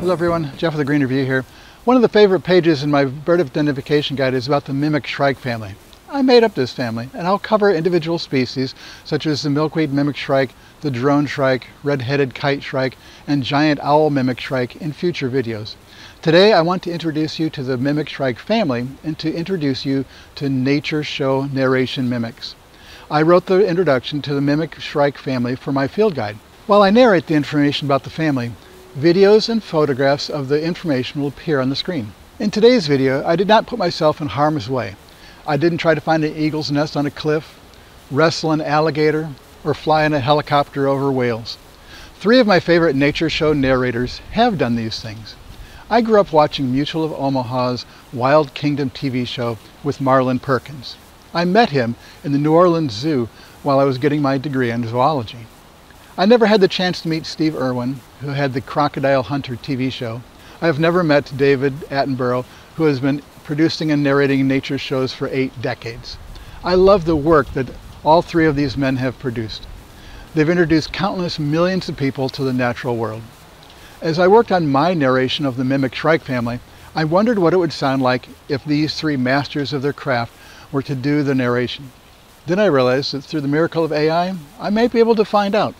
Hello everyone, Jeff with the Green Review here. One of the favorite pages in my bird identification guide is about the mimic shrike family. I made up this family, and I'll cover individual species such as the milkweed mimic shrike, the drone shrike, red-headed kite shrike, and giant owl mimic shrike in future videos. Today I want to introduce you to the mimic shrike family and to introduce you to nature show narration mimics. I wrote the introduction to the mimic shrike family for my field guide. While I narrate the information about the family, videos and photographs of the information will appear on the screen. In today's video, I did not put myself in harm's way. I didn't try to find an eagle's nest on a cliff, wrestle an alligator, or fly in a helicopter over whales. 3 of my favorite nature show narrators have done these things. I grew up watching Mutual of Omaha's Wild Kingdom TV show with Marlin Perkins. I met him in the New Orleans Zoo while I was getting my degree in zoology. I never had the chance to meet Steve Irwin, who had the Crocodile Hunter TV show. I have never met David Attenborough, who has been producing and narrating nature shows for 8 decades. I love the work that all 3 of these men have produced. They've introduced countless millions of people to the natural world. As I worked on my narration of the mimic shrike family, I wondered what it would sound like if these 3 masters of their craft were to do the narration. Then I realized that through the miracle of AI, I might be able to find out.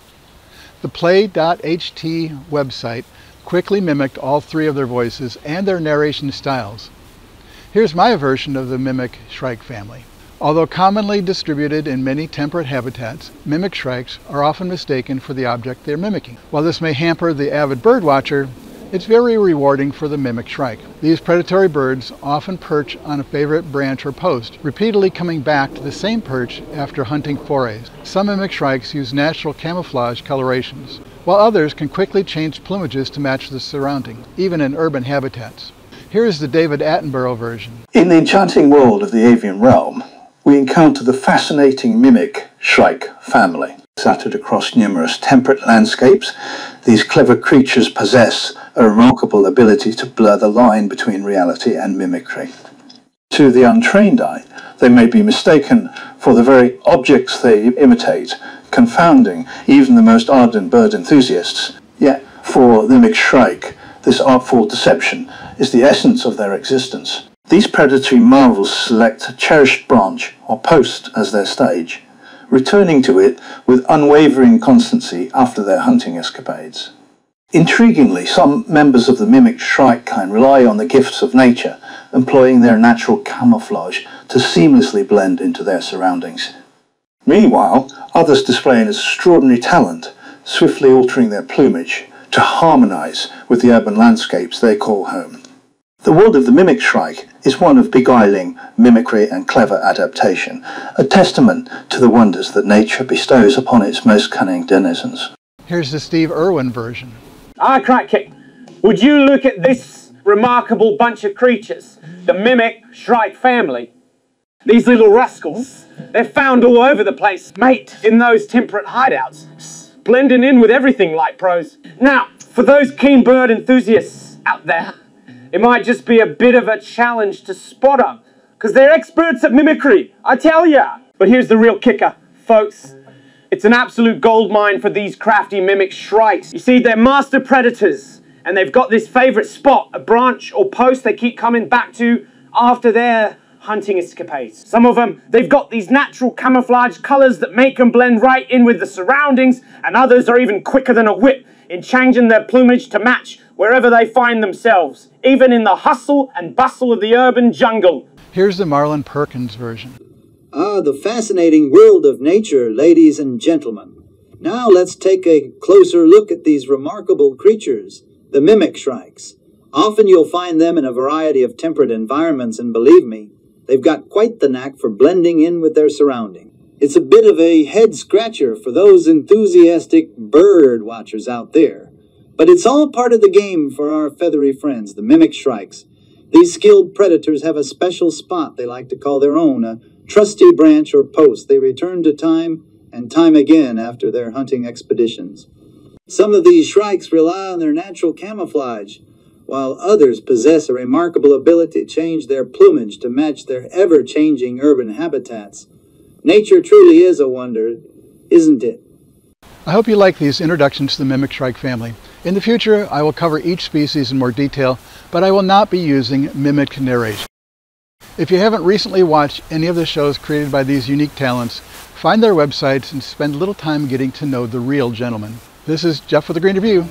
The play.ht website quickly mimicked all 3 of their voices and their narration styles. Here's my version of the mimic shrike family. Although commonly distributed in many temperate habitats, mimic shrikes are often mistaken for the object they're mimicking. While this may hamper the avid bird watcher, it's very rewarding for the mimic shrike. These predatory birds often perch on a favorite branch or post, repeatedly coming back to the same perch after hunting forays. Some mimic shrikes use natural camouflage colorations, while others can quickly change plumages to match the surrounding, even in urban habitats. Here is the David Attenborough version. In the enchanting world of the avian realm, we encounter the fascinating mimic shrike family. Scattered across numerous temperate landscapes, these clever creatures possess a remarkable ability to blur the line between reality and mimicry. To the untrained eye, they may be mistaken for the very objects they imitate, confounding even the most ardent bird enthusiasts. Yet, for the mimic shrike, this artful deception is the essence of their existence. These predatory marvels select a cherished branch or post as their stage, returning to it with unwavering constancy after their hunting escapades. Intriguingly, some members of the mimic shrike kind rely on the gifts of nature, employing their natural camouflage to seamlessly blend into their surroundings. Meanwhile, others display an extraordinary talent, swiftly altering their plumage to harmonize with the urban landscapes they call home. The world of the mimic shrike is one of beguiling mimicry and clever adaptation, a testament to the wonders that nature bestows upon its most cunning denizens. Here's the Steve Irwin version. Cracky, would you look at this remarkable bunch of creatures, the mimic shrike family? These little rascals, they're found all over the place, mate, in those temperate hideouts, blending in with everything like pros. Now, for those keen bird enthusiasts out there, it might just be a bit of a challenge to spot them, because they're experts at mimicry, I tell ya. But here's the real kicker, folks. It's an absolute goldmine for these crafty mimic shrikes. You see, they're master predators, and they've got this favorite spot, a branch or post they keep coming back to after their hunting escapades. Some of them, they've got these natural camouflage colors that make them blend right in with the surroundings, and others are even quicker than a whip in changing their plumage to match wherever they find themselves, even in the hustle and bustle of the urban jungle. Here's the Marlin Perkins version. The fascinating world of nature, ladies and gentlemen. Now let's take a closer look at these remarkable creatures, the mimic shrikes. Often you'll find them in a variety of temperate environments, and believe me, they've got quite the knack for blending in with their surroundings. It's a bit of a head-scratcher for those enthusiastic bird watchers out there. But it's all part of the game for our feathery friends, the mimic shrikes. These skilled predators have a special spot they like to call their own, a trusty branch or post they return to time and time again after their hunting expeditions. Some of these shrikes rely on their natural camouflage, while others possess a remarkable ability to change their plumage to match their ever-changing urban habitats. Nature truly is a wonder, isn't it? I hope you like these introductions to the mimic shrike family. In the future, I will cover each species in more detail, but I will not be using mimicked narration. If you haven't recently watched any of the shows created by these unique talents, find their websites and spend a little time getting to know the real gentleman. This is Jeff with the Green Review.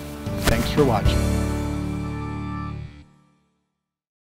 Thanks for watching.